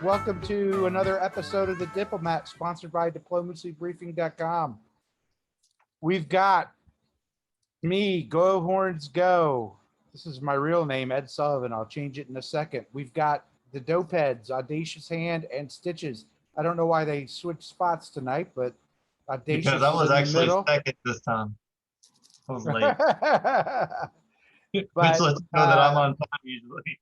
Welcome to another episode of The Diplomat, sponsored by diplomacybriefing.com. We've got me, Go Horns Go. This is my real name, Ed Sullivan. I'll change it in a second. We've got the Dopeheads, Audacious Hand, and Stitches. I don't know why they switched spots tonight, but Audacious because I was in actually the middle. second this time. I was late. Which But, lets you know that I'm on time usually.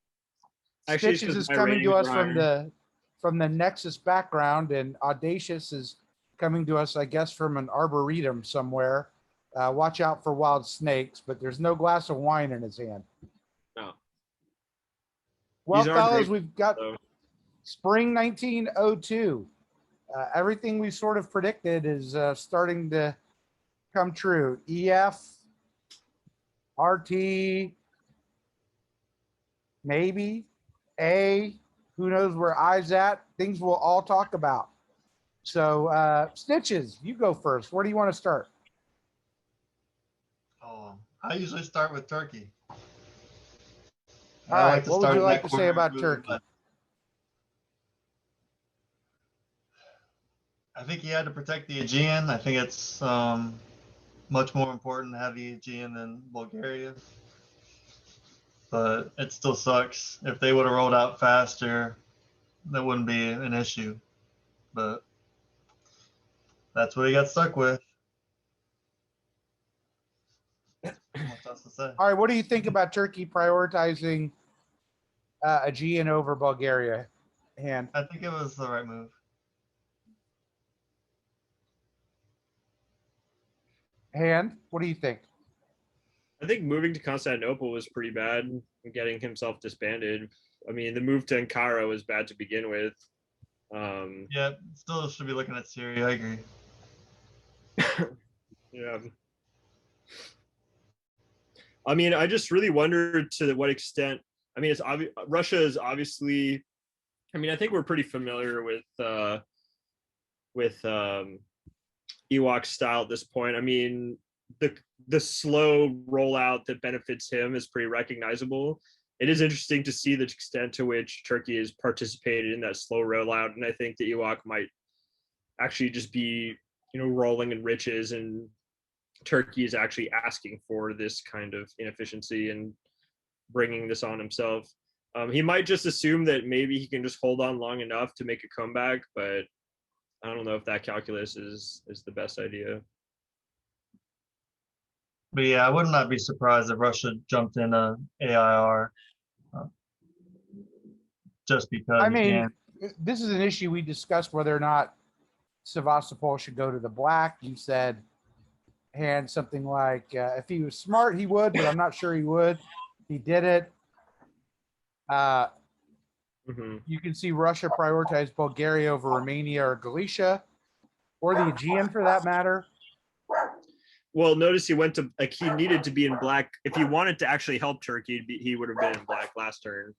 Actually, Stitches is coming to us from the Nexus background, and Audacious is coming to us, I guess, from an arboretum somewhere. Watch out for wild snakes, but there's no glass of wine in his hand. No. Well, These are fellas, great, we've got though. spring 1902. Everything we sort of predicted is starting to come true. EF, RT, maybe A, who knows where I's at? Things we'll all talk about. So, Stitches, you go first. Where do you want to start? Oh, I usually start with Turkey. All right. to What would start you in like that to say corner about group, Turkey? but I think he had to protect the Aegean. I think it's much more important to have the Aegean than Bulgaria. But it still sucks. If they would have rolled out faster, that wouldn't be an issue. But that's what he got stuck with. What else to say? All right. What do you think about Turkey prioritizing Aegean over Bulgaria? Hand. I think it was the right move. Hand. What do you think? I think moving to Constantinople was pretty bad, getting himself disbanded. I mean, the move to Ankara was bad to begin with. Yeah, still should be looking at Syria. I agree. Yeah. I mean, I just really wondered to what extent. I mean, it's obvious Russia is obviously. I mean, I think we're pretty familiar with Ewok style at this point. I mean, the slow rollout that benefits him is pretty recognizable. It is interesting to see the extent to which Turkey has participated in that slow rollout, and I think the Ewok might actually just be, rolling in riches, and Turkey is actually asking for this kind of inefficiency and bringing this on himself. He might just assume that maybe he can just hold on long enough to make a comeback, but I don't know if that calculus is the best idea. But yeah, I would not be surprised if Russia jumped in a AIR just because. I mean, this is an issue we discussed whether or not Sevastopol should go to the black. You said, Hand, something like if he was smart, he would, but I'm not sure he would. He did it. You can see Russia prioritize Bulgaria over Romania or Galicia, or the Aegean for that matter. Well, notice he went to, he needed to be in black. If he wanted to actually help Turkey, he would have been in black last turn.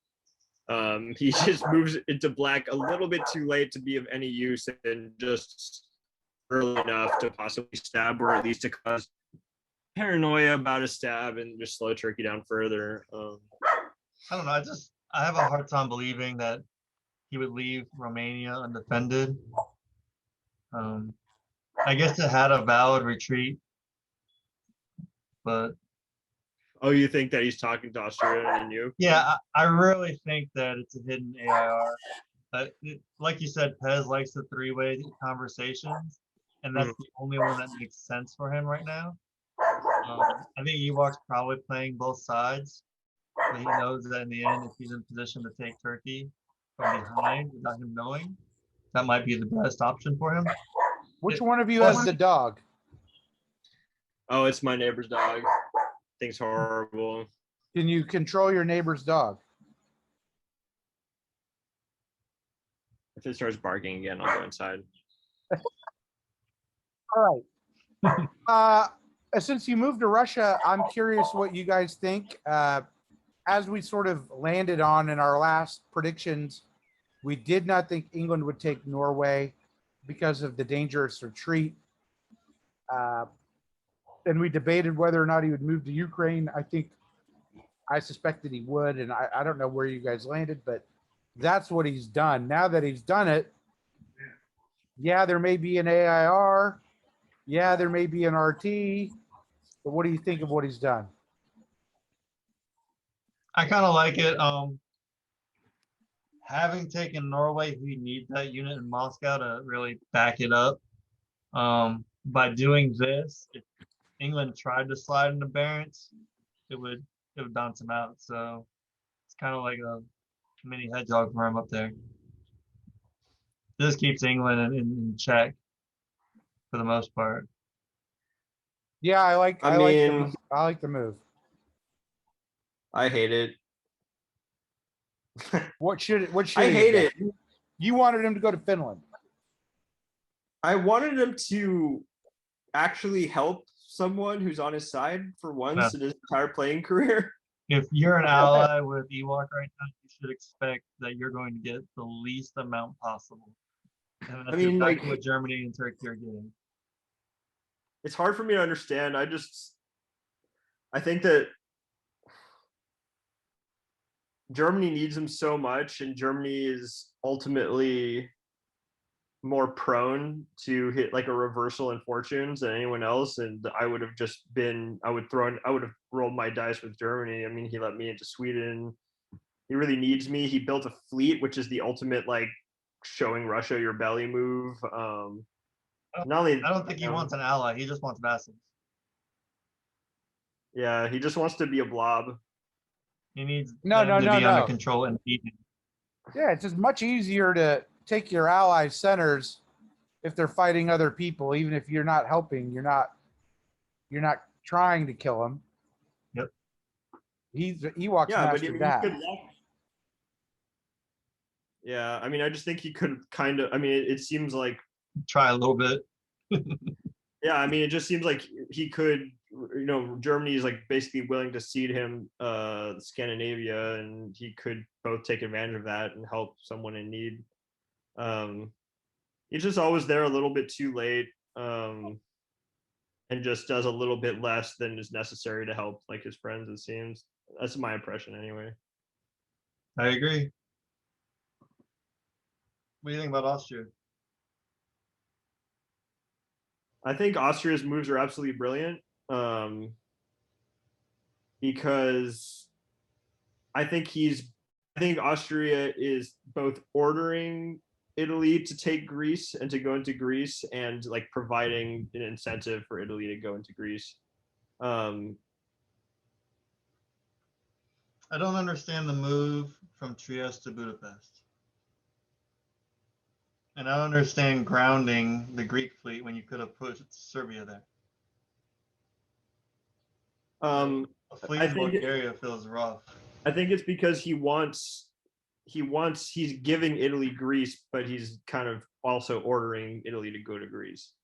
He just moves into black a little bit too late to be of any use, and just early enough to possibly stab, or at least to cause paranoia about a stab and just slow Turkey down further. I don't know. I have a hard time believing that he would leave Romania undefended. I guess it had a valid retreat, but you think that he's talking to Austria and you? Yeah, I really think that it's a hidden AIR. Like you said, Pez likes the three-way conversations, and that's the only one that makes sense for him right now. I think Ewok's probably playing both sides, but he knows that in the end, if he's in position to take Turkey from behind without him knowing, that might be the best option for him. Which one of you has the dog? Oh, it's my neighbor's dog. Thing's horrible. Can you control your neighbor's dog? If it starts barking again, I'll go inside. All right. Since you moved to Russia, I'm curious what you guys think. As we sort of landed on in our last predictions, we did not think England would take Norway because of the dangerous retreat. And we debated whether or not he would move to Ukraine. I suspected he would, and I don't know where you guys landed, but That's what he's done. Now that he's done it, yeah, there may be an AIR. Yeah, there may be an RT. But what do you think of what he's done? I kind of like it. Having taken Norway, he needs that unit in Moscow to really back it up. By doing this, if England tried to slide into Barents, it would bounce him out. So it's kind of like a mini hedgehog for him up there. This keeps England in check for the most part. Yeah, I like the move. I hate it. What should I he hate have it. done? You wanted him to go to Finland. I wanted him to actually help someone who's on his side for once in his entire playing career. If you're an ally with Ewok right now, you should expect that you're going to get the least amount possible. And that's exactly what Germany and Turkey are getting. It's hard for me to understand. I think that Germany needs him so much, and Germany is ultimately more prone to hit like a reversal in fortunes than anyone else. And I would have rolled my dice with Germany. I mean, he let me into Sweden. He really needs me. He built a fleet, which is the ultimate like showing Russia your belly move. Not only, I don't think he wants an ally. He just wants vassals. Yeah, he just wants to be a blob. He needs No, them to be under control and beat him. Yeah, it's just much easier to take your ally centers if they're fighting other people, even if you're not helping. You're not trying to kill him. Yep. Ewok's mastered that. Yeah, I mean, I just think he could kind of. I mean, it seems like try a little bit. Yeah, I mean, it just seems like he could. Germany is like basically willing to cede him Scandinavia, and he could both take advantage of that and help someone in need. He's just always there a little bit too late, and just does a little bit less than is necessary to help like his friends. It seems that's my impression anyway. I agree. What do you think about Austria? I think Austria's moves are absolutely brilliant, because I think Austria is both ordering Italy to take Greece and to go into Greece, and like providing an incentive for Italy to go into Greece. I don't understand the move from Trieste to Budapest. And I don't understand grounding the Greek fleet when you could have put Serbia there. A fleet in Bulgaria feels rough. I think it's because he's giving Italy Greece, but he's kind of also ordering Italy to go to Greece.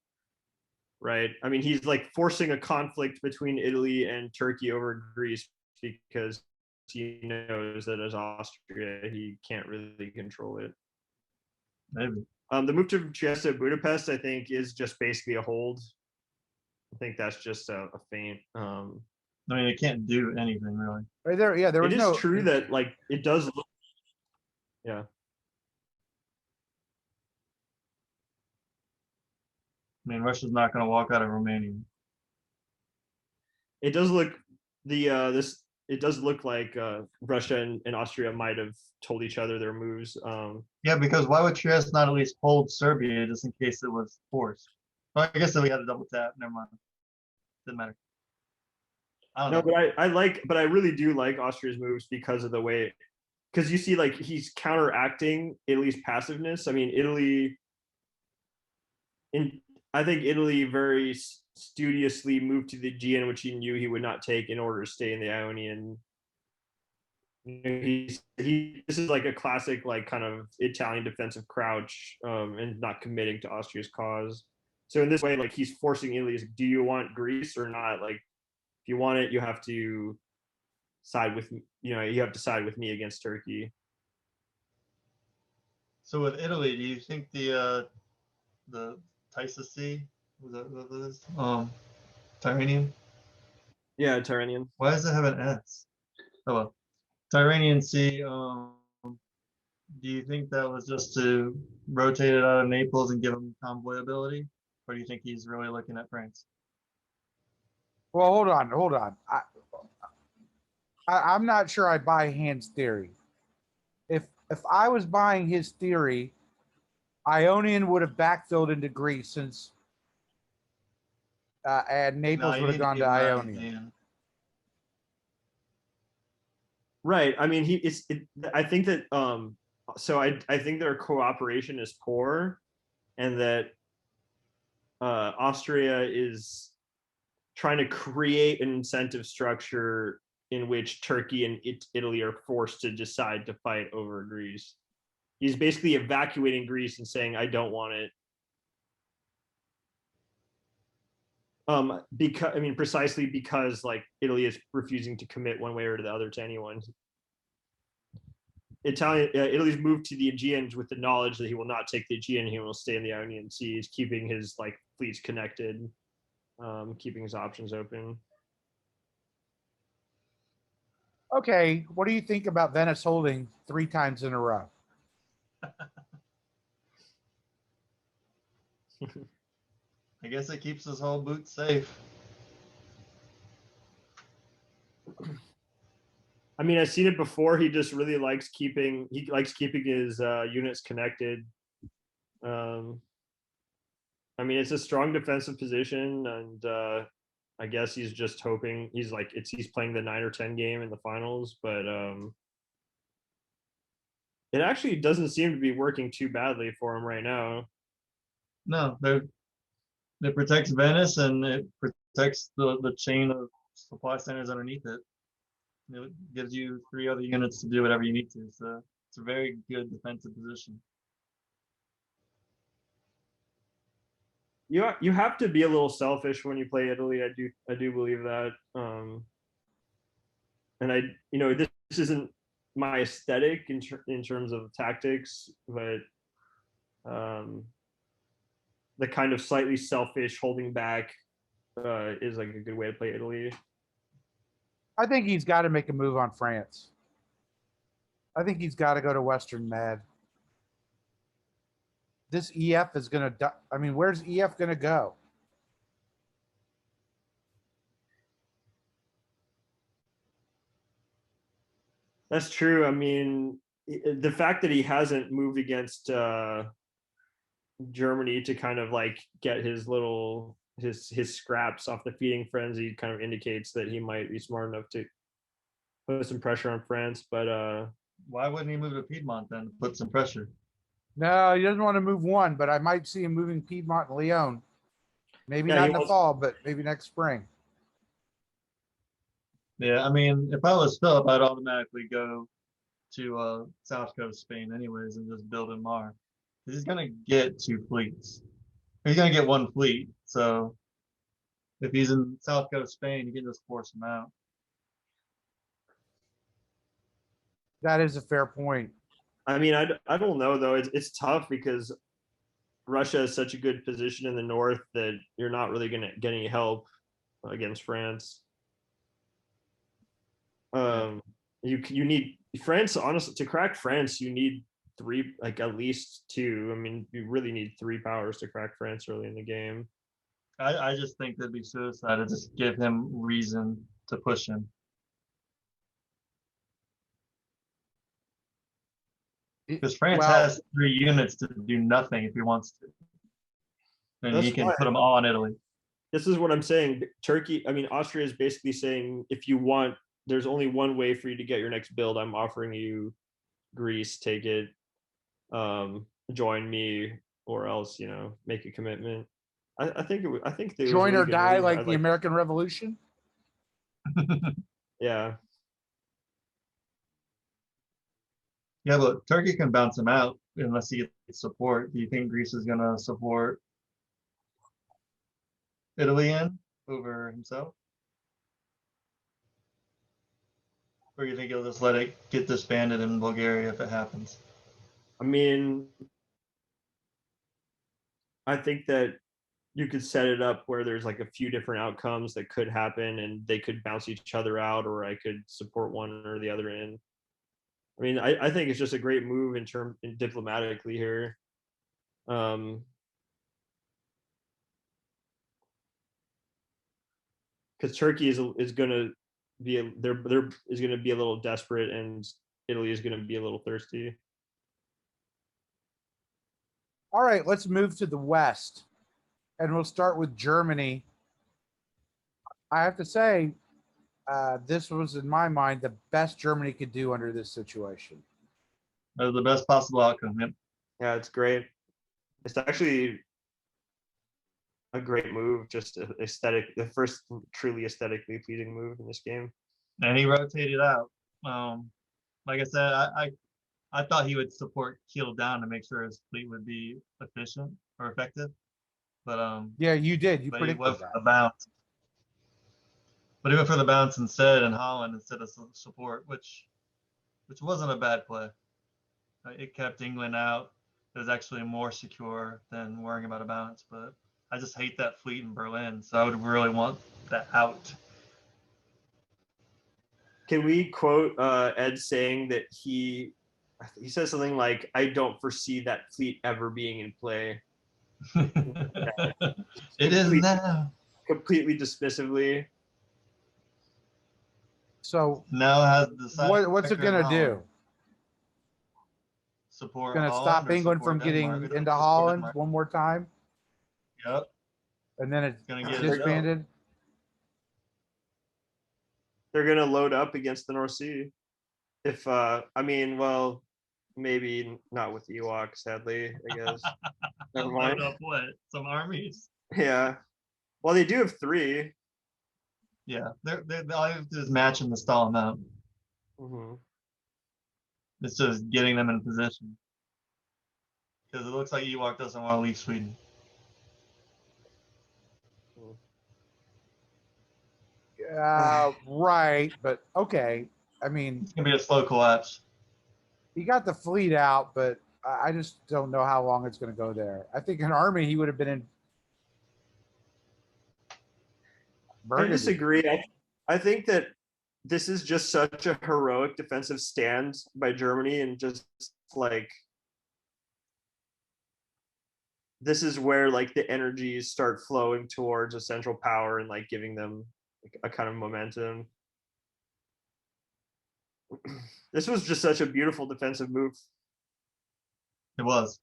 Right? I mean, he's like forcing a conflict between Italy and Turkey over Greece because he knows that as Austria, he can't really control it. Maybe. The move to Trieste to Budapest, I think, is just basically a hold. I think that's just a feint. I mean, it can't do anything really. Right there, yeah, there was It is true that like it does look. Yeah. I mean, Russia's not going to walk out of Romania. It does look It does look like Russia and Austria might have told each other their moves. Yeah, because why would Trieste not at least hold Serbia just in case it was forced? Well, I guess that we had a double tap. Never mind. Didn't matter. No, but I really do like Austria's moves because of the way, because you see like he's counteracting Italy's passiveness. I mean, I think Italy very studiously moved to the Aegean, which he knew he would not take in order to stay in the Ionian. This is like a classic like kind of Italian defensive crouch, and not committing to Austria's cause. So in this way, like he's forcing Italy, do you want Greece or not? Like if you want it, you have to side with me against Turkey. So with Italy, do you think the Tisa Sea was that what it is? Tyrrhenian? Yeah, Tyrrhenian. Why does it have an S? Oh well. Tyrrhenian Sea, Do you think that was just to rotate it out of Naples and give him convoy ability? Or do you think he's really looking at France? Well, hold on. I'm not sure I buy Hand's theory. If I was buying his theory, Ionian would have backfilled into Greece since and No, Naples you would need have to gone give to him that in Ionian. hand. Right. I mean, I think that so I think their cooperation is poor, and that Austria is trying to create an incentive structure in which Turkey and Italy are forced to decide to fight over Greece. He's basically evacuating Greece and saying, "I don't want it." Because I mean, precisely because like Italy is refusing to commit one way or the other to anyone. Italy's moved to the Aegean with the knowledge that he will not take the Aegean. He will stay in the Ionian Seas, keeping his like fleets connected, keeping his options open. Okay, what do you think about Venice holding 3 times in a row? I guess it keeps his whole boot safe. I mean, I've seen it before. He just really likes keeping his units connected. I mean, it's a strong defensive position, and I guess he's just hoping he's playing the 9 or 10 game in the finals, but it actually doesn't seem to be working too badly for him right now. No, it protects Venice and it protects the chain of supply centers underneath it. It gives you 3 other units to do whatever you need to. So it's a very good defensive position. You have to be a little selfish when you play Italy. I do believe that. And this isn't my aesthetic in terms of tactics, but the kind of slightly selfish holding back is like a good way to play Italy. I think he's got to make a move on France. I think he's got to go to Western Med. This EF is going to, I mean, where's EF going to go? That's true. I mean, the fact that he hasn't moved against Germany to kind of like get his scraps off the feeding frenzy kind of indicates that he might be smart enough to put some pressure on France. But why wouldn't he move to Piedmont then to put some pressure? No, he doesn't want to move one, but I might see him moving Piedmont and Lyon. Maybe not in the fall, but maybe next spring. Yeah, I mean, if I was Philip, I'd automatically go to South Coast Spain anyways and just build in Mar. He's gonna get 2 fleets. He's gonna get 1 fleet. So if he's in South Coast Spain, you can just force him out. That is a fair point. I mean, I don't know though. It's tough because Russia is such a good position in the north that you're not really going to get any help against France. You need France, honestly, to crack France. You need 3, like at least 2. I mean, you really need 3 powers to crack France early in the game. I just think that'd be suicide to just give him reason to push him. Because France has 3 units to do nothing if he wants to. And he can put them all on Italy. This is what I'm saying. Austria is basically saying, if you want, there's only one way for you to get your next build. I'm offering you Greece, take it, join me, or else, make a commitment. I think join or die like the American Revolution. Yeah. Yeah, but Turkey can bounce him out unless he gets support. Do you think Greece is going to support Italy in over himself? Or do you think he'll just let it get disbanded in Bulgaria if it happens? I mean, I think that you could set it up where there's like a few different outcomes that could happen and they could bounce each other out, or I could support one or the other in. I mean, I think it's just a great move in diplomatically here. Because Turkey is gonna be there is gonna be a little desperate, and Italy is gonna be a little thirsty. All right, let's move to the West, and we'll start with Germany. I have to say, this was, in my mind, the best Germany could do under this situation. That was the best possible outcome. Yep. Yeah, it's great. It's actually a great move, just aesthetic. The first truly aesthetically pleasing move in this game. And he rotated out. Like I said, I thought he would support Keel down to make sure his fleet would be efficient or effective. But Yeah, you did. You but he predicted went for that. the bounce. But he went for the bounce instead in Holland instead of support, which wasn't a bad play. It kept England out. It was actually more secure than worrying about a bounce. But I just hate that fleet in Berlin, so I would really want that out. Can we quote Ed saying that he says something like, "I don't foresee that fleet ever being in play." It is now. Completely dismissively. So Now has decided. what's it gonna do? Support Gonna Holland stop or England support from getting Denmark? into Support Holland Denmark. one more time, Yep. and then it's Gonna get disbanded? They're gonna load up against the North Sea. If I mean, well, maybe not with Ewok, sadly, I guess. Never mind. Load up what? Some armies. Yeah. Well, they do have 3. Yeah, they're all you have to do is match them to stall them out. Mm-hmm. It's just getting them in position. Because it looks like Ewok doesn't want to leave Sweden. Right, but okay. I mean, It's gonna be a slow collapse. he got the fleet out, but I just don't know how long it's going to go there. I think an army he would have been in. Burgundy. I disagree. I think that this is just such a heroic defensive stand by Germany, and just like this is where like the energies start flowing towards a central power and like giving them a kind of momentum. This was just such a beautiful defensive move. It was.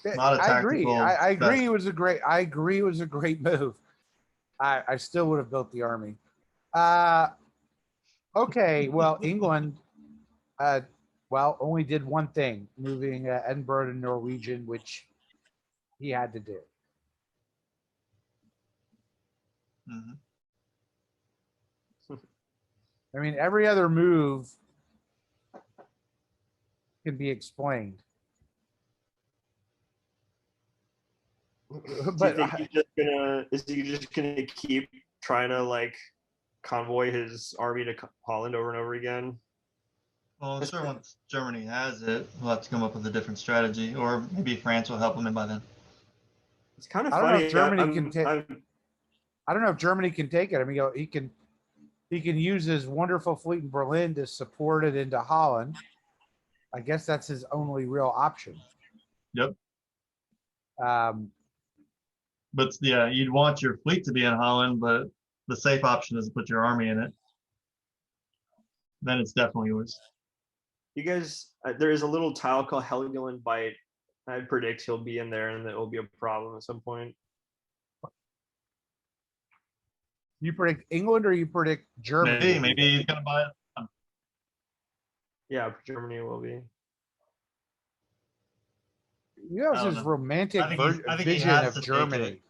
Not a I agree. tactical. I agree. best. It was a great. I agree. It was a great move. I still would have built the army. Okay. Well, England, only did one thing, moving Edinburgh to Norwegian, which he had to do. Mhm. I mean, every other move can be explained. Do you think is he just gonna keep trying to like convoy his army to Holland over and over again? Well, I'm sure once Germany has it, we'll have to come up with a different strategy, or maybe France will help them in by then. It's kind of I don't know funny. if Germany can take. I'm I don't know if Germany can take it. I mean, he can use his wonderful fleet in Berlin to support it into Holland. I guess that's his only real option. Yep. But yeah, you'd want your fleet to be in Holland, but the safe option is to put your army in it. Then it's definitely yours. You guys, there is a little tile called Helgoland Bite. I predict he'll be in there, and it will be a problem at some point. you predict England or you predict Germany? Maybe he's gonna buy it. Yeah, Germany will be. You have I don't this know. romantic I think he vision has of to take Germany. it.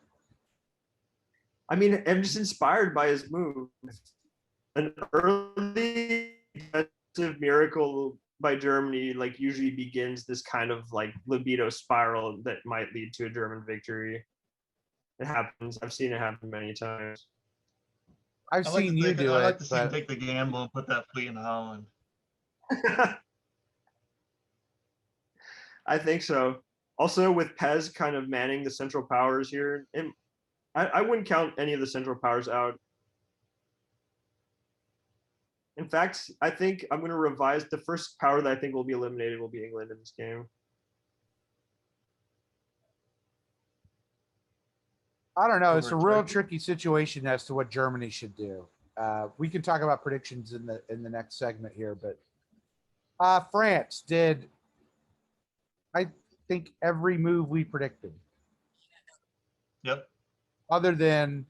I mean, I'm just inspired by his move. An early defensive miracle by Germany like usually begins this kind of like libido spiral that might lead to a German victory. It happens. I've seen it happen many times. I've seen you do I'd it, like to see him but take the gamble and put that fleet in Holland. I think so. Also, with Pez kind of manning the Central Powers here, and I wouldn't count any of the Central Powers out. In fact, I think I'm going to revise the first power that I think will be eliminated will be England in this game. I don't know. It's a Over real Turkey? tricky situation as to what Germany should do. We can talk about predictions in the next segment here, but France did, I think, every move we predicted, Yep. other than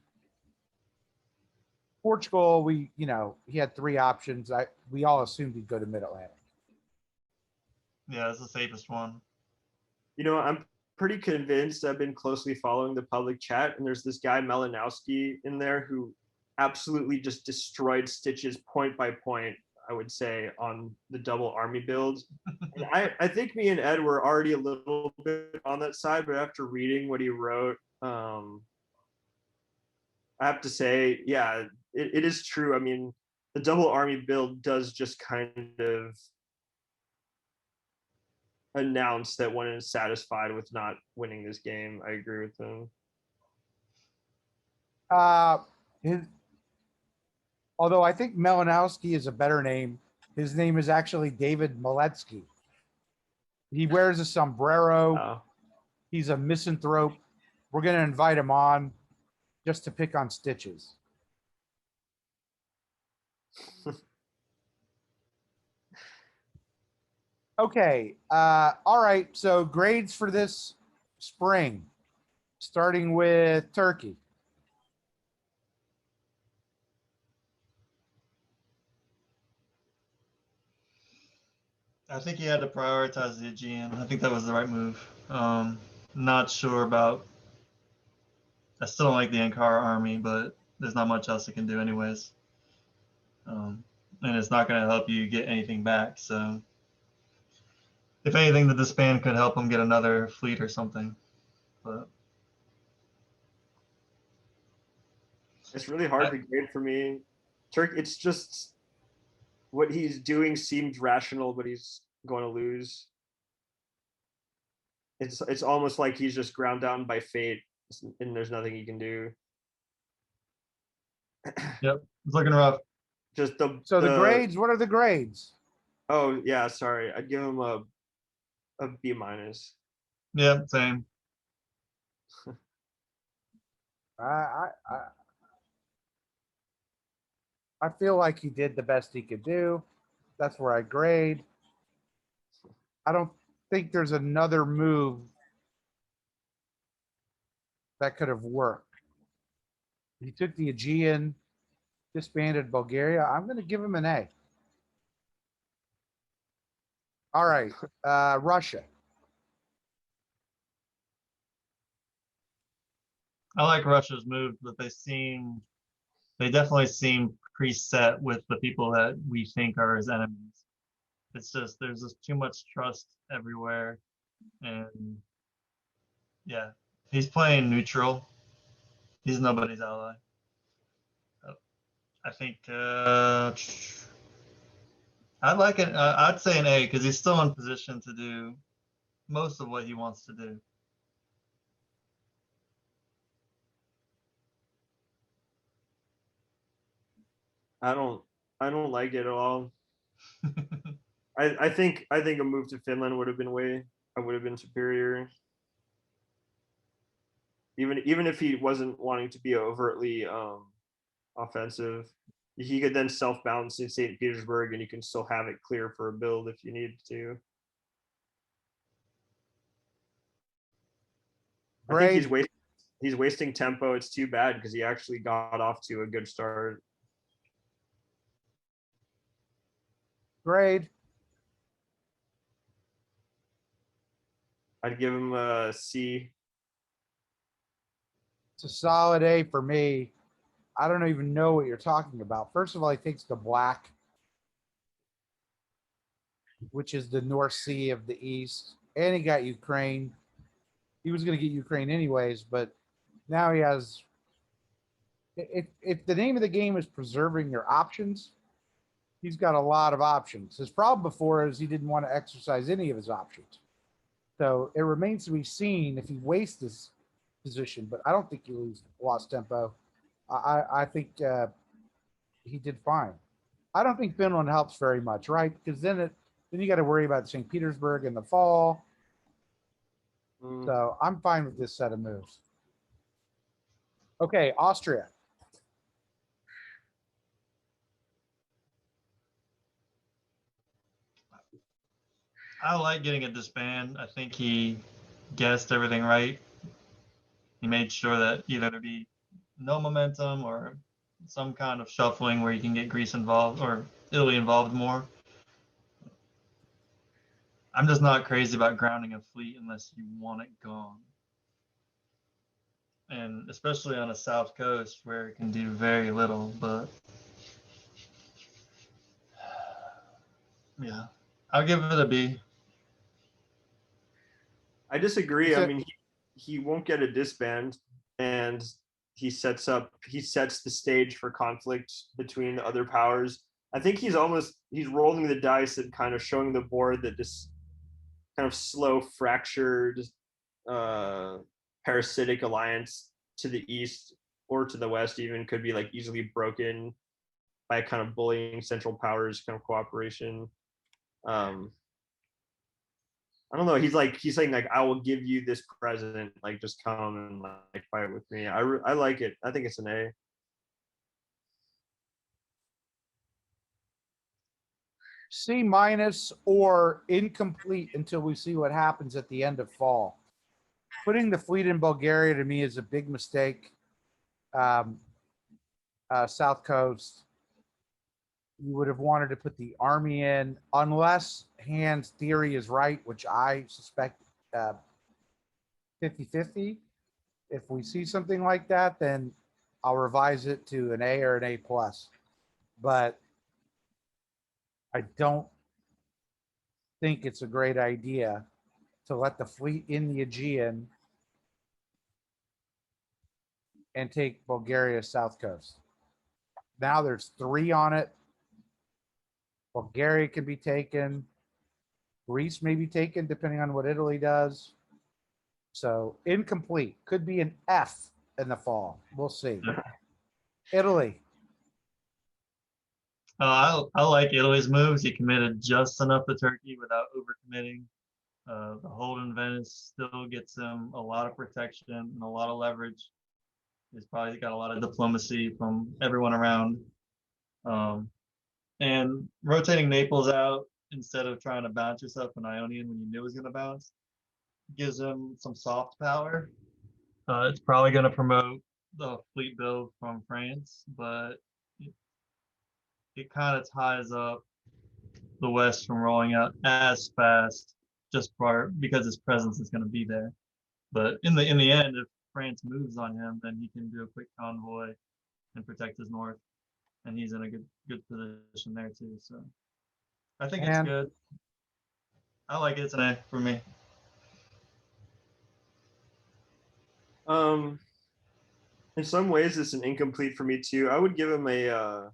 Portugal. He had three options. We all assumed he'd go to Mid Atlantic. Yeah, it's the safest one. I'm pretty convinced. I've been closely following the public chat, and there's this guy Malinowski in there who absolutely just destroyed Stitches point by point, I would say, on the double army build. And I think me and Ed were already a little bit on that side, but after reading what he wrote, I have to say, yeah, it is true. I mean, the double army build does just kind of announce that one is satisfied with not winning this game. I agree with him. Although I think Malinowski is a better name. His name is actually David Maletsky. He wears a sombrero. He's a misanthrope. We're going to invite him on just to pick on Stitches. Okay. All right. So grades for this spring, starting with Turkey. I think he had to prioritize the Aegean. I think that was the right move. Not sure about. I still don't like the Ankara army, but there's not much else it can do, anyways. And it's not going to help you get anything back. So, if anything, the disband could help him get another fleet or something. But it's really hard to grade for me. Turkey, it's just what he's doing seems rational, but he's going to lose. It's almost like he's just ground down by fate, and there's nothing he can do. yep, it's looking rough. Just the grades. What are the grades? Oh yeah, sorry. I'd give him a B minus. Yeah, same. I feel like he did the best he could do. That's where I grade. I don't think there's another move that could have worked. He took the Aegean, disbanded Bulgaria. I'm going to give him an A. All right, Russia. I like Russia's move, but they definitely seem preset with the people that we think are his enemies. It's just there's just too much trust everywhere, and yeah, he's playing neutral. He's nobody's ally. I think I'd like it. I'd say an A because he's still in position to do most of what he wants to do. I don't like it at all. I think a move to Finland would have been superior. Even if he wasn't wanting to be overtly offensive, he could then self-balance in St. Petersburg, and you can still have it clear for a build if you need to. I think he's wasting tempo. It's too bad because he actually got off to a good start. Grade. I'd give him a C. It's a solid A for me. I don't even know what you're talking about. First of all, he takes the black, which is the North Sea of the East, and he got Ukraine. He was going to get Ukraine anyways, but now he has. If the name of the game is preserving your options, he's got a lot of options. His problem before is he didn't want to exercise any of his options. So it remains to be seen if he wastes this position, but I don't think he lost tempo. I think he did fine. I don't think Finland helps very much, right? Because then you got to worry about St. Petersburg in the fall. Mm. So I'm fine with this set of moves. Okay, Austria. I like getting a disband. I think he guessed everything right. He made sure that either to be no momentum or some kind of shuffling where you can get Greece involved or Italy involved more. I'm just not crazy about grounding a fleet unless you want it gone. And especially on a south coast where it can do very little, but yeah, I'll give it a B. I disagree. Is I it- mean, he won't get a disband, and he sets the stage for conflict between the other powers. I think he's rolling the dice and kind of showing the board that this kind of slow, fractured, uh, parasitic alliance to the east or to the west even could be like easily broken by kind of bullying central powers kind of cooperation. Um, I don't know. He's saying like I will give you this present, like just come and like fight with me. I like it. I think it's an A. C minus or incomplete until we see what happens at the end of fall. Putting the fleet in Bulgaria to me is a big mistake. South Coast, you would have wanted to put the army in unless Hand's theory is right, which I suspect 50-50. If we see something like that, then I'll revise it to an A or an A plus. But I don't think it's a great idea to let the fleet in the Aegean and take Bulgaria's south coast. Now there's 3 on it. Bulgaria can be taken. Greece may be taken depending on what Italy does. So incomplete. Could be an F in the fall. We'll see. Italy. I like Italy's moves. He committed just enough to Turkey without overcommitting. The hold in Venice still gets him a lot of protection and a lot of leverage. He's probably got a lot of diplomacy from everyone around. And rotating Naples out instead of trying to bounce yourself an Ionian when you knew it was going to bounce gives him some soft power. It's probably going to promote the fleet build from France, but it kind of ties up the West from rolling out as fast just because his presence is going to be there. But in the end, if France moves on him, then he can do a quick convoy and protect his north, and he's in a good position there too. So I think it's good. I like it. It's an A for me. In some ways, it's an incomplete for me too. I would give him a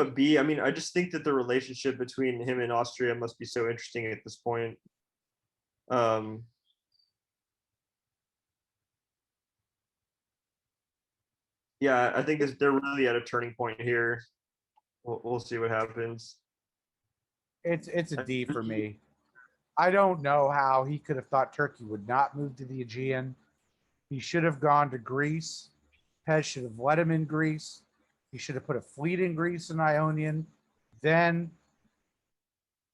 B. I mean, I just think that the relationship between him and Austria must be so interesting at this point. Yeah, I think they're really at a turning point here. We'll see what happens. It's a D for me. I don't know how he could have thought Turkey would not move to the Aegean. He should have gone to Greece. Pez should have let him in Greece. He should have put a fleet in Greece and Ionian. Then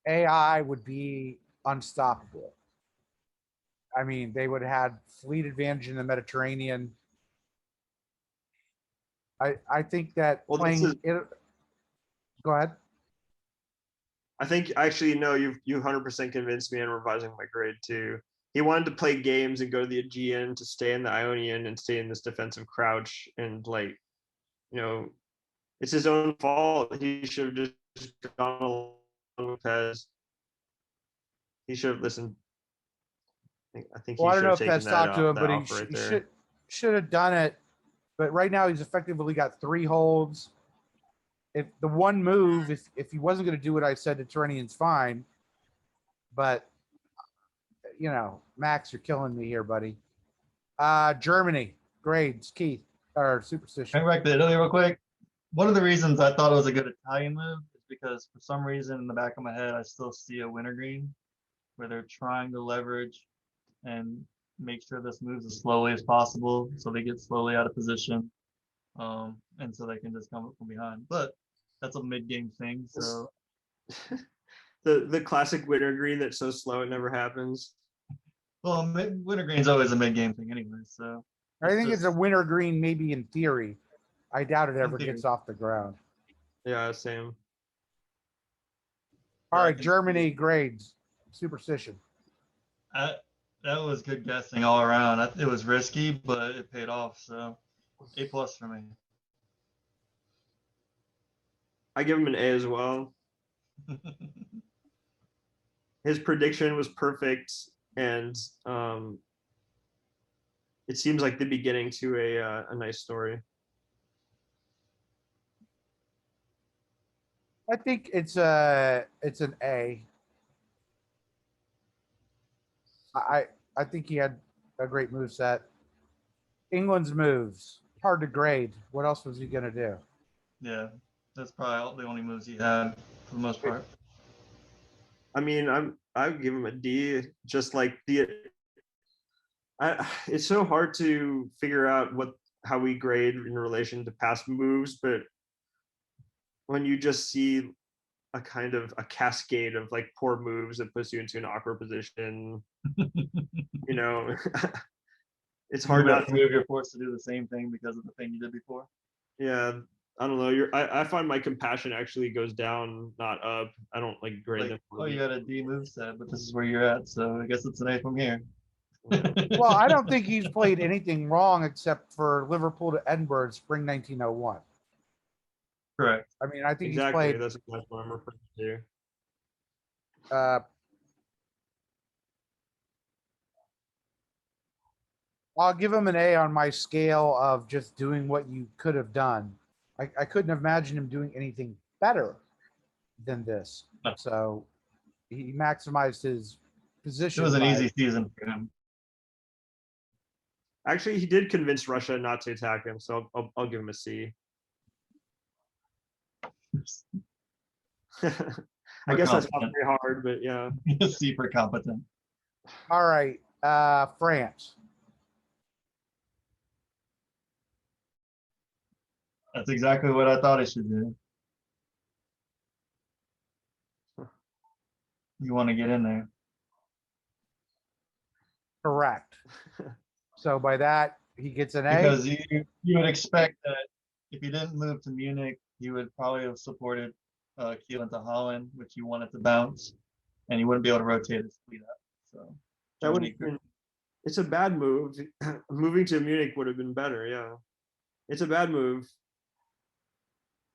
AI would be unstoppable. I mean, they would have had fleet advantage in the Mediterranean. I think that Well, playing it. Go ahead. I think actually no, you've 100% convinced me in revising my grade too. He wanted to play games and go to the Aegean to stay in the Ionian and stay in this defensive crouch and like, it's his own fault. He should have just gone along with Pez. He should have listened. I think Well, he I don't should know have if taken Pez talked to him, that but off right he there. should have done it. But right now, he's effectively got 3 holds. If the one move, if he wasn't going to do what I said to Turanian's fine, but Max, you're killing me here, buddy. Germany grades, Keith or superstition. Bring back to Italy real quick. one of the reasons I thought it was a good Italian move is because for some reason in the back of my head I still see a wintergreen where they're trying to leverage and make sure this moves as slowly as possible so they get slowly out of position, and so they can just come up from behind. But that's a mid-game thing, so The classic wintergreen that's so slow it never happens. well, wintergreen's always a mid-game thing anyway. So I think it's a just- wintergreen, maybe in theory. I doubt it ever theory. gets off the ground. Yeah, same. All Yeah, I right, can Germany grades. Superstition. that was good guessing all around. It was risky, but it paid off. So A+ for me. I give him an A as well. His prediction was perfect, and it seems like the beginning to a nice story. I think it's an A. I think he had a great move set. England's moves hard to grade. What else was he gonna do? Yeah, that's probably the only moves he had for the most part. I mean, I would give him a D. Just like it's so hard to figure out how we grade in relation to past moves, but when you just see a kind of a cascade of like poor moves that puts you into an awkward position, you know, it's hard Move not after move, you're forced to do the same thing because of the thing you did before. Yeah, I don't know. I find my compassion actually goes down, not up. I don't like grade Like, them. oh, you had a D move set, but this is where you're at, so I guess it's an A from here. Well, I don't think he's played anything wrong except for Liverpool to Edinburgh in spring 1901. Correct. I mean, I think Exactly. he's played. That's what I'm referring to. I'll give him an A on my scale of just doing what you could have done. I couldn't imagine him doing anything better than this. No. So he maximized his position. It was an by- easy season for him. Actually, he did convince Russia not to attack him, so I'll give him a C. I guess that's not very hard, but yeah. Super competent. All right, France. That's exactly what I thought it should do. You want to get in there. Correct. So by that, he gets an A. Because you would expect that if he didn't move to Munich, he would probably have supported Kiel into Holland, which he wanted to bounce, and he wouldn't be able to rotate his fleet up. So That would have been, it's a bad move. Moving to Munich would have been better, yeah. It's a bad move.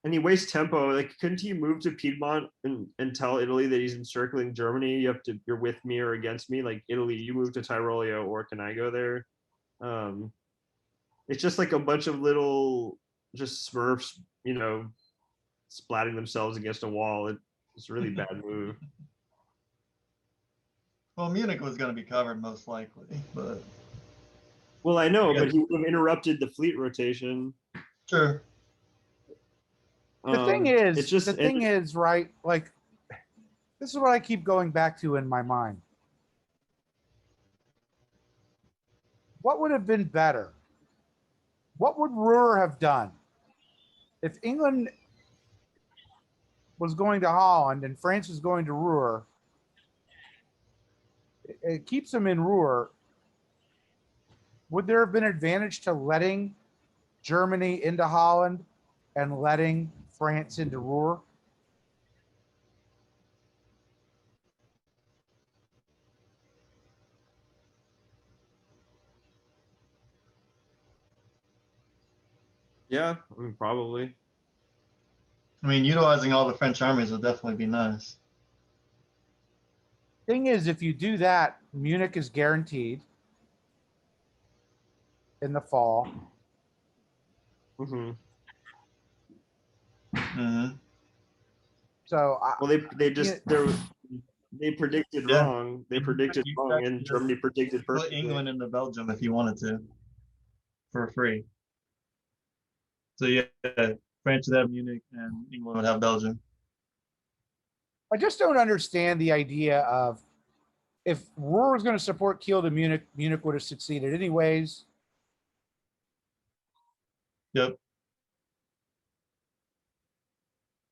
And he wastes tempo. Like, couldn't he move to Piedmont and tell Italy that he's encircling Germany? You're with me or against me. Like, Italy, you move to Tyrolia, or can I go there? It's just like a bunch of little just Smurfs, you know, splatting themselves against a wall. It's a really bad move. Well, Munich was going to be covered most likely, but Well, I know, but he would have interrupted the fleet rotation. sure. The thing is, it's just the thing is, right? Like, this is what I keep going back to in my mind. What would have been better? What would Ruhr have done if England was going to Holland and France was going to Ruhr? It keeps them in Ruhr. Would there have been advantage to letting Germany into Holland and letting France into Ruhr? Yeah, I mean, probably. I mean, utilizing all the French armies would definitely be nice. Thing is, if you do that, Munich is guaranteed in the fall. Mm-hmm. Mm-hmm. So Well, they predicted Yeah. wrong. They predicted You wrong, could and just Germany predicted Put perfectly. England into Belgium if you wanted to, for free. So yeah, France would have Munich and England would have Belgium. I just don't understand the idea of if Ruhr was going to support Kiel to Munich, Munich would have succeeded anyways. Yep.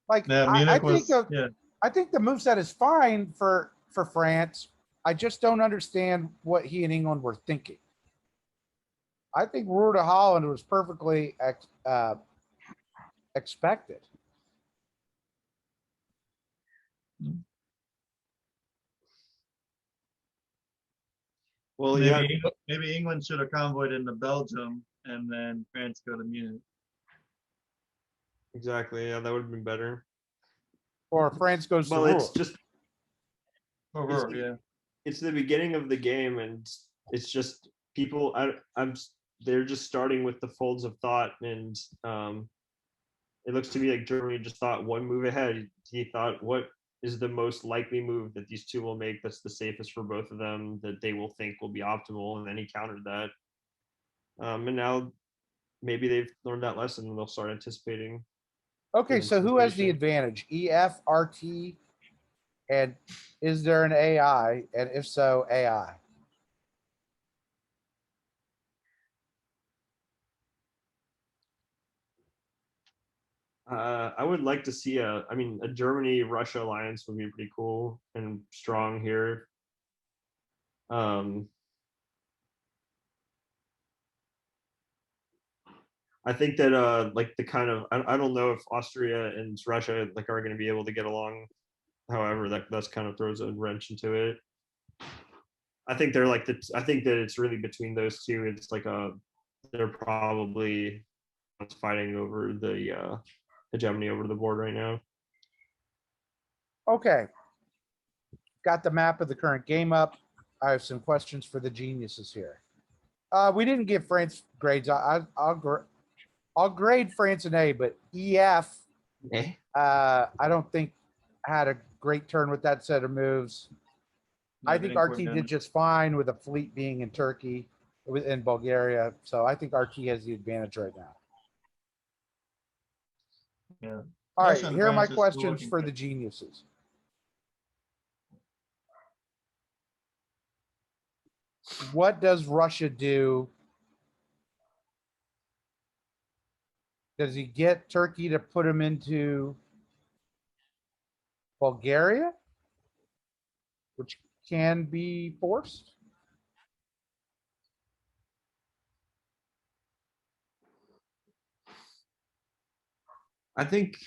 Like Yeah, I Munich think was. Yeah. I think the moveset is fine for France. I just don't understand what he and England were thinking. I think Ruhr to Holland was perfectly expected. Well, yeah, Maybe England should have convoyed into Belgium and then France go to Munich. exactly. Yeah, that would have been better. Or France goes to Well, Ruhr. it's just Or, yeah. it's the beginning of the game, and it's just people. They're just starting with the folds of thought, and it looks to me like Germany just thought one move ahead. He thought, what is the most likely move that these two will make that's the safest for both of them, that they will think will be optimal, and then he countered that. And now maybe they've learned that lesson and they'll start anticipating. Okay, so who has the advantage? EF, RT, and is there an AI? And if so, AI? I would like to see a Germany-Russia alliance would be pretty cool and strong here. I think that like the kind of I don't know if Austria and Russia like are going to be able to get along. However, that's kind of throws a wrench into it. I think they're like I think that it's really between those two. It's like they're probably fighting over the hegemony over the board right now. Okay. Got the map of the current game up. I have some questions for the geniuses here. We didn't give France grades. I'll grade France an A, but EF, I don't think had a great turn with that set of moves. I think RT did just fine with a fleet being in Turkey, in Bulgaria. So I think RT has the advantage right now. Yeah. All right, here are my questions for the geniuses. What does Russia do? Does he get Turkey to put him into Bulgaria, which can be forced? I think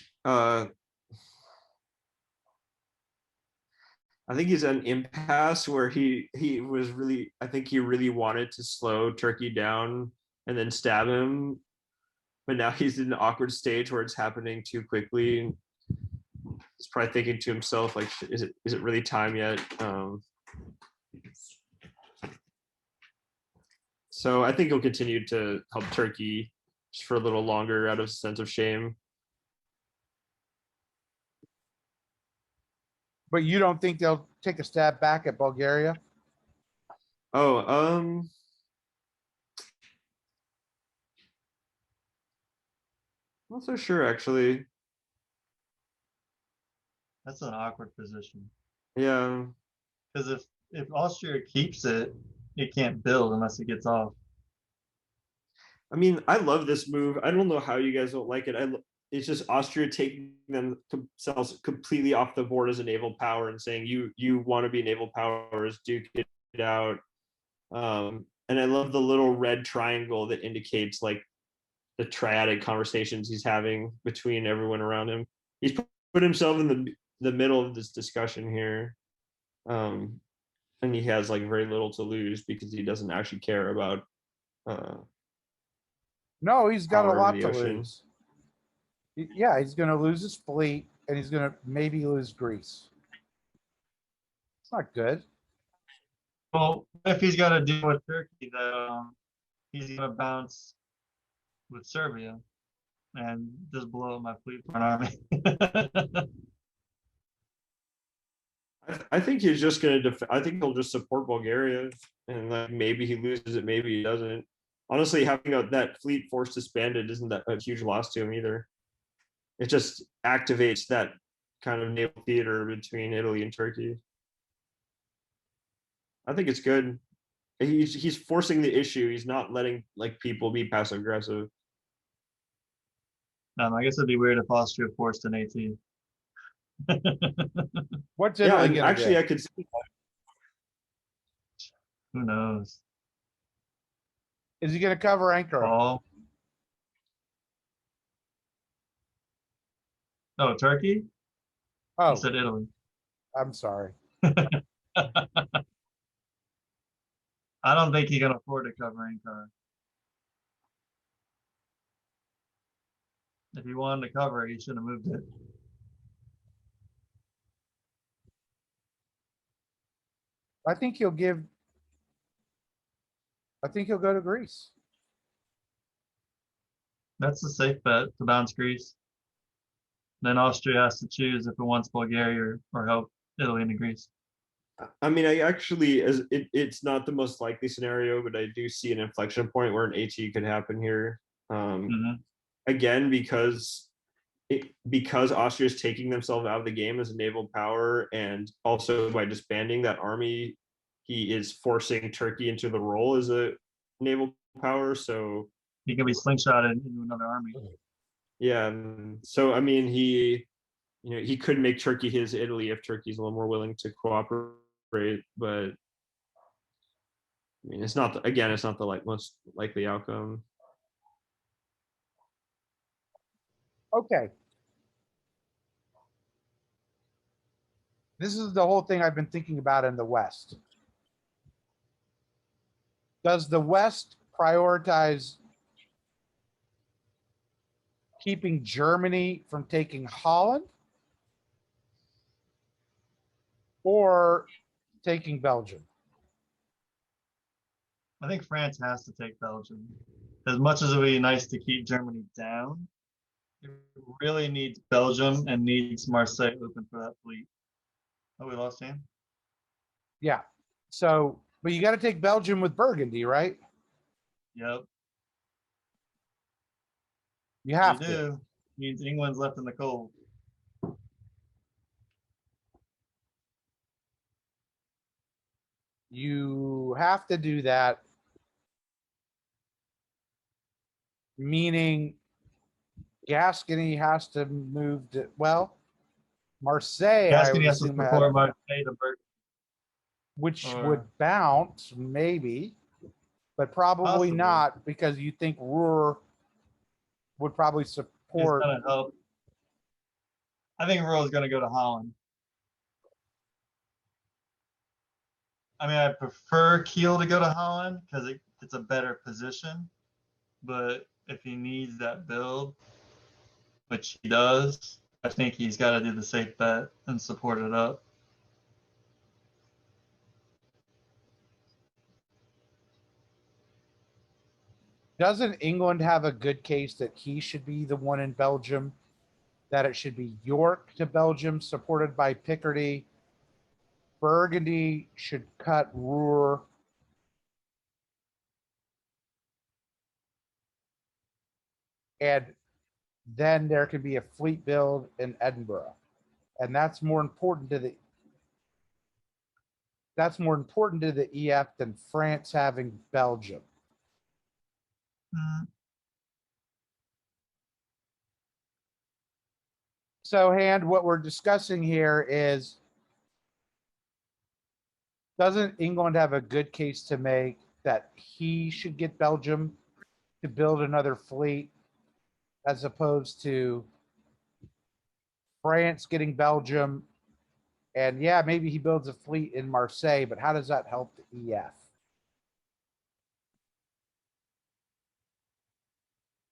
he's at an impasse where he was really I think he really wanted to slow Turkey down and then stab him, but now he's in an awkward stage where it's happening too quickly. He's probably thinking to himself like, is it really time yet? So I think he'll continue to help Turkey just for a little longer out of a sense of shame. But you don't think they'll take a stab back at Bulgaria? Oh, not so sure actually. That's an awkward position. Yeah. Because if Austria keeps it, it can't build unless it gets off. I mean, I love this move. I don't know how you guys don't like it. It's just Austria taking themselves completely off the board as a naval power and saying you want to be naval powers, duke it out. And I love the little red triangle that indicates like the triadic conversations he's having between everyone around him. He's put himself in the middle of this discussion here. And he has like very little to lose because he doesn't actually care about no, he's got a power over lot the to ocean. lose. Yeah, he's going to lose his fleet and he's going to maybe lose Greece. It's not good. Well, if he's got to deal with Turkey, that he's going to bounce with Serbia and just blow up my fleet for an army. I think he's just going to. I think he'll just support Bulgaria, and like maybe he loses it, maybe he doesn't. Honestly, having that fleet force disbanded isn't that a huge loss to him either. it just activates that kind of naval theater between Italy and Turkey. I think it's good. He's forcing the issue. He's not letting like people be passive aggressive. I guess it'd be weird if Austria forced an AT. What's Yeah, Italy and gonna actually, do? I could see that. Who knows? Is he gonna cover Ankara? Paul. Oh, Turkey? You Oh, said Italy. I'm sorry. I don't think he can afford to cover Ankara. If he wanted to cover it, he should have moved it. I think he'll give. I think he'll go to Greece. That's the safe bet to bounce Greece. Then Austria has to choose if it wants Bulgaria or help Italy into Greece. I mean, I actually, it's not the most likely scenario, but I do see an inflection point where an AT could happen here. Mhm. Again, because Austria is taking themselves out of the game as a naval power, and also by disbanding that army, he is forcing Turkey into the role as a naval power. So He can be slingshotted into another army. yeah, so I mean, he could make Turkey his Italy if Turkey's a little more willing to cooperate, but I mean, it's not the like most likely outcome. Okay. This is the whole thing I've been thinking about in the West. Does the West prioritize keeping Germany from taking Holland or taking Belgium? I think France has to take Belgium. As much as it would be nice to keep Germany down, it really needs Belgium and needs Marseille open for that fleet. Oh, we lost him? Yeah. So, but you got to take Belgium with Burgundy, right? Yep, You have you to. do. Means England's left in the cold. You have to do that, meaning Gascony has to move to, well, Marseille, I would Gascony has to assume, support Marseille to Burgundy. which Or would bounce, maybe, but probably possibly. not, because you think Ruhr would probably It's support. gonna help. I think Ruhr is gonna go to Holland. I mean, I prefer Kiel to go to Holland because it's a better position. But if he needs that build, which he does, I think he's got to do the safe bet and support it up. Doesn't England have a good case that he should be the one in Belgium? That it should be York to Belgium, supported by Picardy. Burgundy should cut Ruhr. And then there could be a fleet build in Edinburgh. And that's more important to the EF than France having Belgium. Mm. So, Hand, what we're discussing here is, doesn't England have a good case to make that he should get Belgium to build another fleet as opposed to France getting Belgium? And yeah, maybe he builds a fleet in Marseille, but how does that help the EF?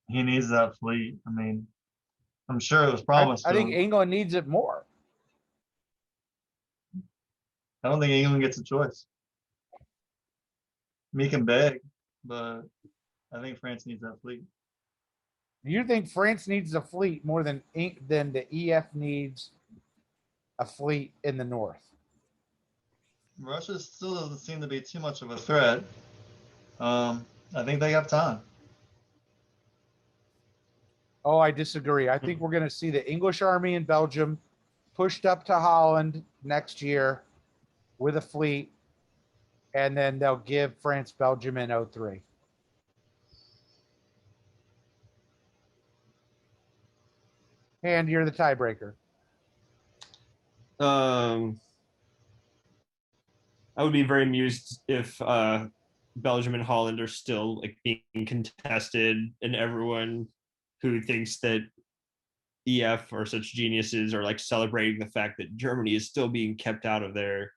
He needs that fleet. I mean, I'm sure it was I promised to think him. England needs it more. I don't think England gets a choice. Me can beg, but I think France needs that fleet. Do you think France needs a fleet more than the EF needs a fleet in the north? Russia still doesn't seem to be too much of a threat. I think they have time. Oh, I disagree. I think we're going to see the English army in Belgium pushed up to Holland next year with a fleet, and then they'll give France Belgium in 03. And you're the tiebreaker. I would be very amused if Belgium and Holland are still like being contested, and everyone who thinks that EF are such geniuses are like celebrating the fact that Germany is still being kept out of there.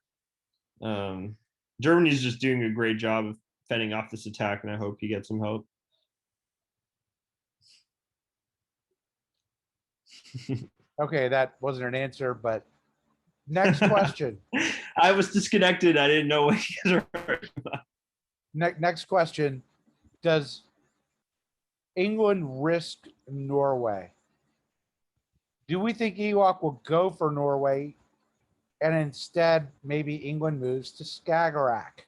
Germany is just doing a great job of fending off this attack, and I hope he gets some help. Okay, that wasn't an answer, but next question. I was disconnected. I didn't know what you guys were. Next question. Does England risk Norway? Do we think Ewok will go for Norway and instead maybe England moves to Skagerrak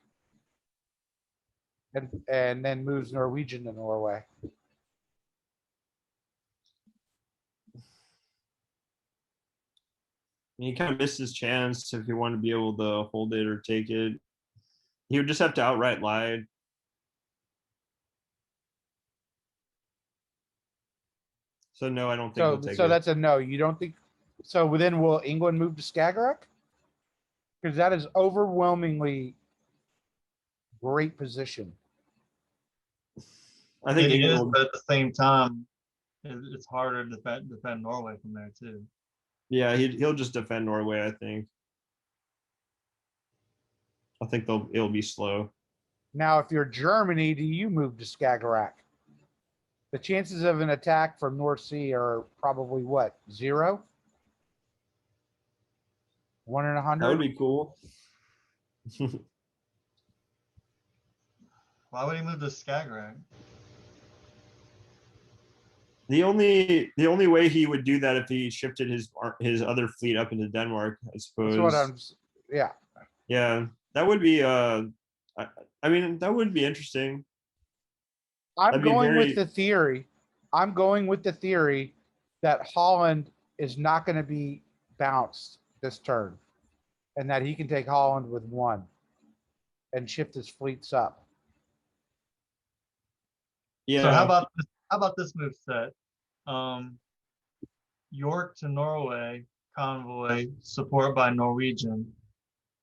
and then moves Norwegian to Norway? He kind of missed his chance if he wanted to be able to hold it or take it. He would just have to outright lie. So no, I don't think he'll take So it. that's a no. You don't think so? Then will England move to Skagerrak? Because that is overwhelmingly great position. I think It England is, will, but at the same time, it's harder to defend Norway from there too. yeah, he'll just defend Norway, I think. I think it'll be slow. Now, if you're Germany, do you move to Skagerrak? The chances of an attack from North Sea are probably what? 0? 1 in That would 100? be cool. Why would he move to Skagerrak? The only way he would do that if he shifted his other fleet up into Denmark, I suppose. That's what I'm. Yeah. Yeah, that would be I mean, that would be interesting. I'm That'd be going very- with the theory. I'm going with the theory that Holland is not going to be bounced this turn, and that he can take Holland with 1 and shift his fleets up. Yeah. So how about this move set? York to Norway convoy support by Norwegian,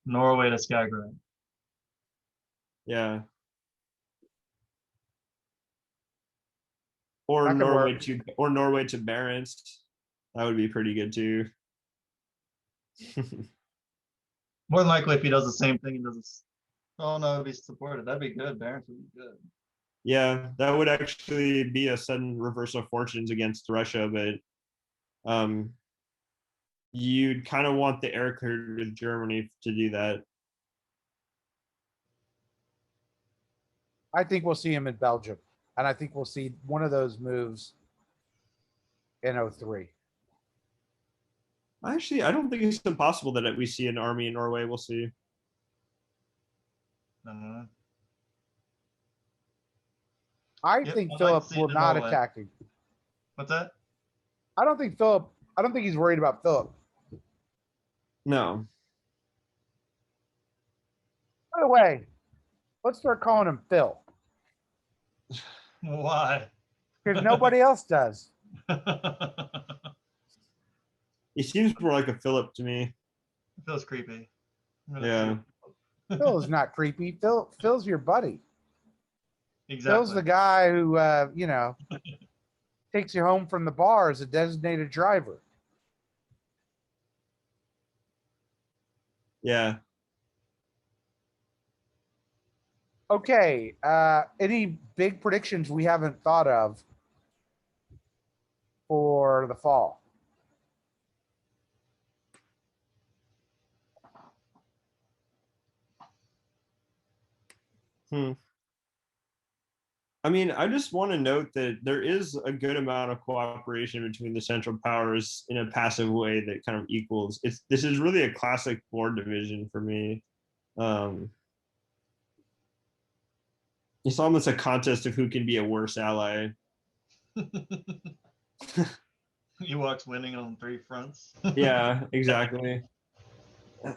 Norway to Skagerrak. Yeah. Or That could Norway to Barents. That would be pretty good too. More than likely, if he does the same thing, he does this. Oh no, if he's supported, that'd be good. Barents would be good. Yeah, that would actually be a sudden reversal of fortunes against Russia, but you'd kind of want the air cleared with Germany to do that. I think we'll see him in Belgium, and I think we'll see one of those moves in 03. Actually, I don't think it's impossible that we see an army in Norway. We'll see. I Yep, think I'd like Philip to see will it in not Norway. attack him. What's that? I don't think he's worried about Philip. No. By the way, let's start calling him Phil Why? because nobody else does. He seems more like a Philip to me. Feels creepy. Yeah. Phil is not creepy. Phil's your buddy. Exactly. Phil's the guy who takes you home from the bar as a designated driver. Yeah. Okay. Any big predictions we haven't thought of for the fall? I mean, I just want to note that there is a good amount of cooperation between the Central Powers in a passive way that kind of equals. This is really a classic board division for me. It's almost a contest of who can be a worse ally. Ewoks winning on 3 fronts. Yeah, exactly. Do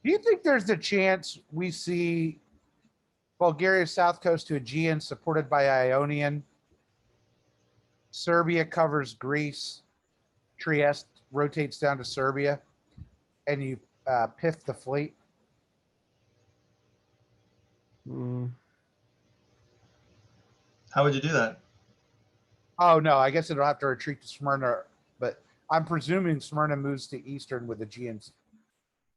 you think there's a chance we see Bulgaria's south coast to Aegean supported by Ionian? Serbia covers Greece. Trieste rotates down to Serbia, and you piff the fleet. Mm. How would you do that? Oh no, I guess it'll have to retreat to Smyrna, but I'm presuming Smyrna moves to Eastern with Aegeans.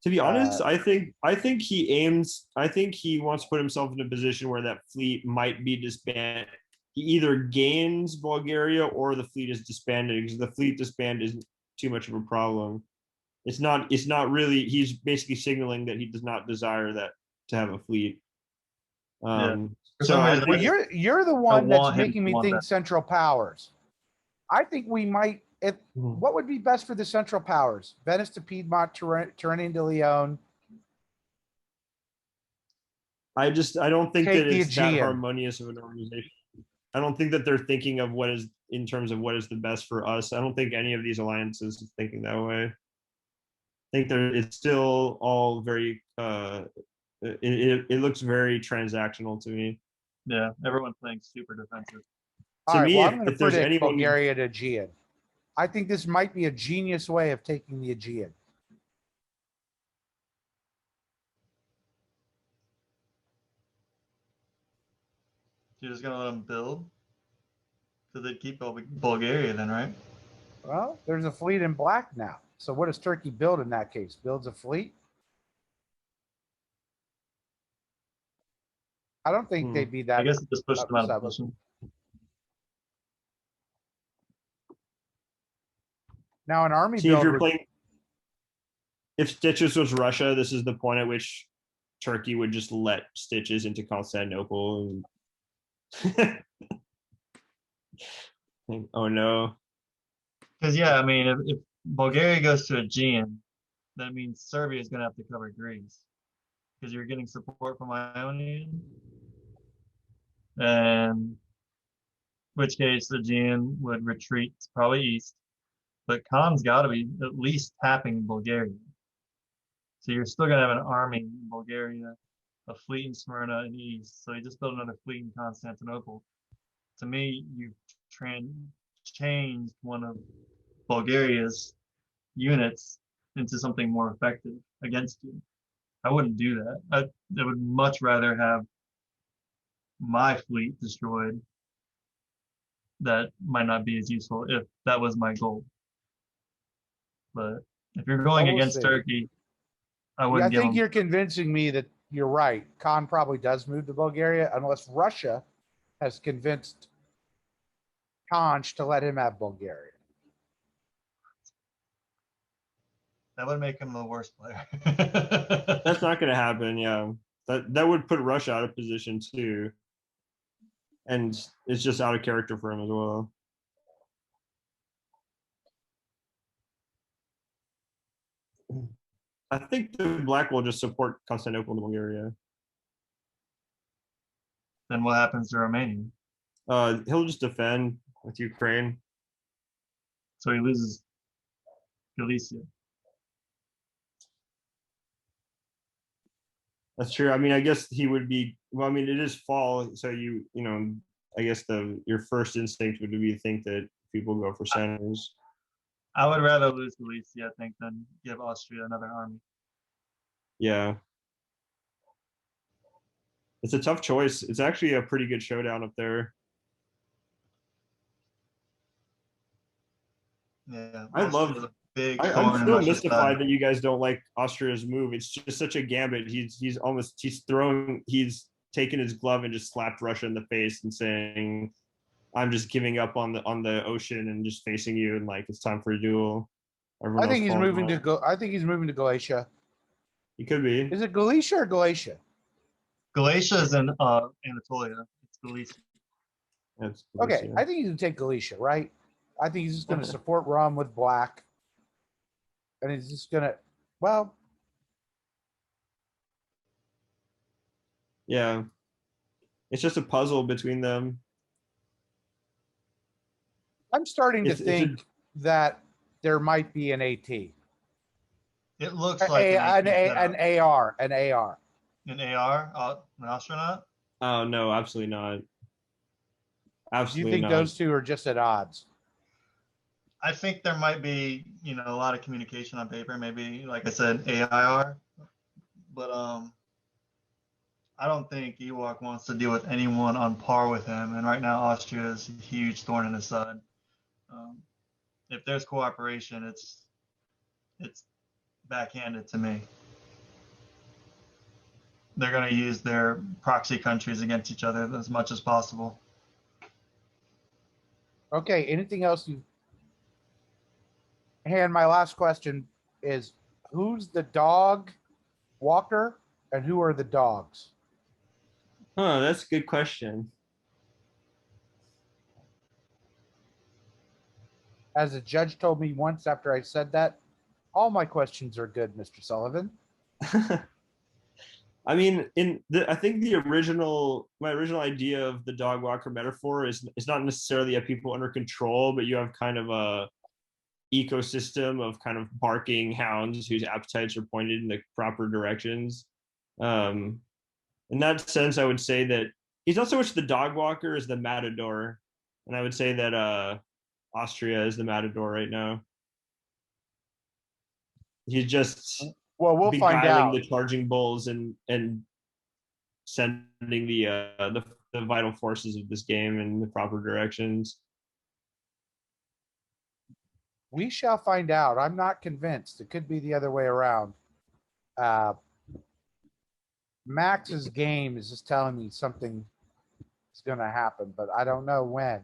To be honest, I think he wants to put himself in a position where that fleet might be disbanded. He either gains Bulgaria or the fleet is disbanded, because the fleet disband isn't too much of a problem. It's not really, he's basically signaling that he does not desire that to have a fleet. For So some I reason, Well, think you're the one want that's him making to me want think that. Central Powers. I think we might. If what would be best for the Central Powers? Venice to Piedmont, Tyrrhenian to Lyon. I don't think Take that the it's that Aegean. harmonious of an organization. I don't think that they're thinking of what is in terms of what is the best for us. I don't think any of these alliances is thinking that way. I think it's still all very it looks very transactional to me. Yeah, everyone's playing super defensive. All To right. me, Well, I'm going to if there's predict anyone, Bulgaria to Aegean. I think this might be a genius way of taking the Aegean. You're just gonna let them build? Because they'd keep Bulgaria then, right? Well, there's a fleet in black now. So what does Turkey build in that case? Builds a fleet? I don't think they'd be that I guess it just pushed them out of upset. position. Now an army see if build you're would, playing, if Stitches was Russia, this is the point at which Turkey would just let Stitches into Constantinople. And oh no. Because yeah, I mean, if Bulgaria goes to Aegean, that means Serbia is gonna have to cover Greece because you're getting support from Ionian, and which case Aegean would retreat probably east. But Khan's got to be at least tapping Bulgaria. So you're still gonna have an army in Bulgaria, a fleet in Smyrna and east. So you just build another fleet in Constantinople. To me, you've changed one of Bulgaria's units into something more effective against you. I wouldn't do that. I would much rather have my fleet destroyed. That might not be as useful if that was my goal. But if you're going we'll against see. Turkey, I Yeah, I wouldn't give think them. you're convincing me that you're right. Khan probably does move to Bulgaria unless Russia has convinced Conch to let him have Bulgaria. That would make him the worst player. That's not going to happen. Yeah, that would put Russia out of position too, and it's just out of character for him as well. I think the Black will just support Constantinople and Bulgaria. Then what happens to Romania? He'll just defend with Ukraine. So he loses Galicia. That's true. I mean, I guess he would be. Well, I mean, it is fall, so I guess your first instinct would be to think that people go for centers. I would rather lose Galicia, I think, than give Austria another army. Yeah, it's a tough choice. It's actually a pretty good showdown up there. Yeah, I'm still mystified that you guys don't like Austria's move. It's just such a gambit. He's taken his glove and just slapped Russia in the face and saying, "I'm just giving up on the ocean and just facing you, and like it's time for a duel." I think he's moving to go. I think he's moving to Galatia. He could be. Is it Galicia or Galatia? Galatia is in Anatolia. It's Galicia. Okay, I think he's gonna take Galicia, right? I think he's just gonna support Rom with black, and he's just gonna. Well, yeah, it's just a puzzle between them. I'm starting to It's a- think that there might be an AT, It looks like an an AR, an AR. an AR, an astronaut. Oh no, absolutely not. Do you Absolutely think not. those two are just at odds? I think there might be, a lot of communication on paper. Maybe, like I said, AIR, but I don't think Ewok wants to deal with anyone on par with him. And right now, Austria is a huge thorn in his side. Um, if there's cooperation, it's backhanded to me. They're going to use their proxy countries against each other as much as possible. Okay, anything else you? And my last question is, who's the dog walker and who are the dogs? Huh, that's a good question. As a judge told me once after I said that, all my questions are good, Mr. Sullivan. I mean, I think my original idea of the dog walker metaphor is not necessarily have people under control, but you have kind of a ecosystem of kind of barking hounds whose appetites are pointed in the proper directions. In that sense, I would say that he's not so much the dog walker as the matador, and I would say that Austria is the matador right now. He's just Well, we'll find beguiling out. the charging bulls and sending the vital forces of this game in the proper directions. We shall find out. I'm not convinced. It could be the other way around. Max's game is just telling me something is going to happen, but I don't know when.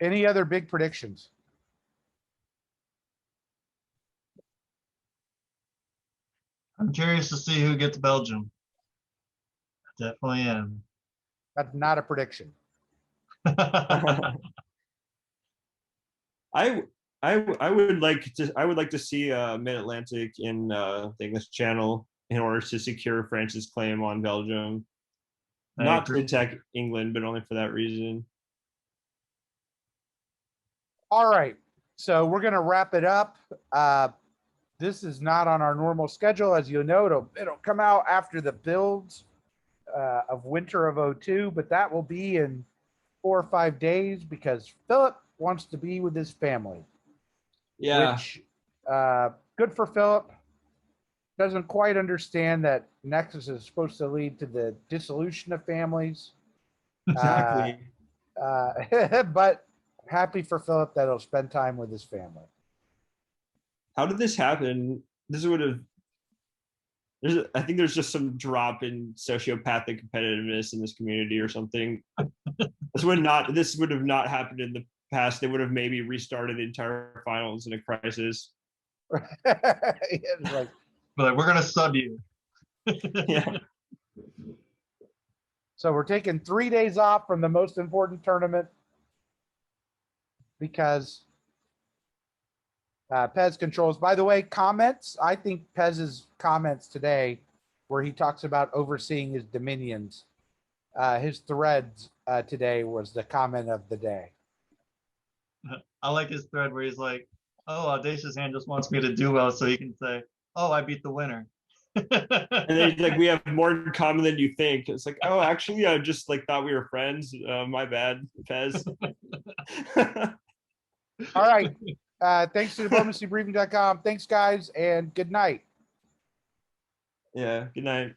Any other big predictions? I'm curious to see who gets Belgium. I definitely am. That's not a prediction. I would like to see Mid Atlantic in the English Channel in order to secure France's claim on Belgium. Not to attack England, but only for that reason. All right. So we're going to wrap it up. This is not on our normal schedule. As you know, it'll come out after the builds of winter of 02, but that will be in 4 or 5 days because Philip wants to be with his family. Yeah. Which, good for Philip. Doesn't quite understand that Nexus is supposed to lead to the dissolution of families. Exactly. But happy for Philip that he'll spend time with his family. How did this happen? This would have. I think there's just some drop in sociopathic competitiveness in this community or something. This would have not happened in the past. They would have maybe restarted the entire finals in a crisis. It's like, But we're gonna sub you. Yeah. So we're taking 3 days off from the most important tournament because Pez controls. By the way, comments. I think Pez's comments today, where he talks about overseeing his dominions, his threads today was the comment of the day. I like his thread where he's like, "Oh, Audacious Hand just wants me to do well, so he can say, oh, I beat the winner." And then he's like, we have more in common than you think. It's like, oh, actually, I just like thought we were friends. My bad, Pez. All right. Thanks to diplomacybriefing.com. Thanks, guys, and good night. Yeah, good night.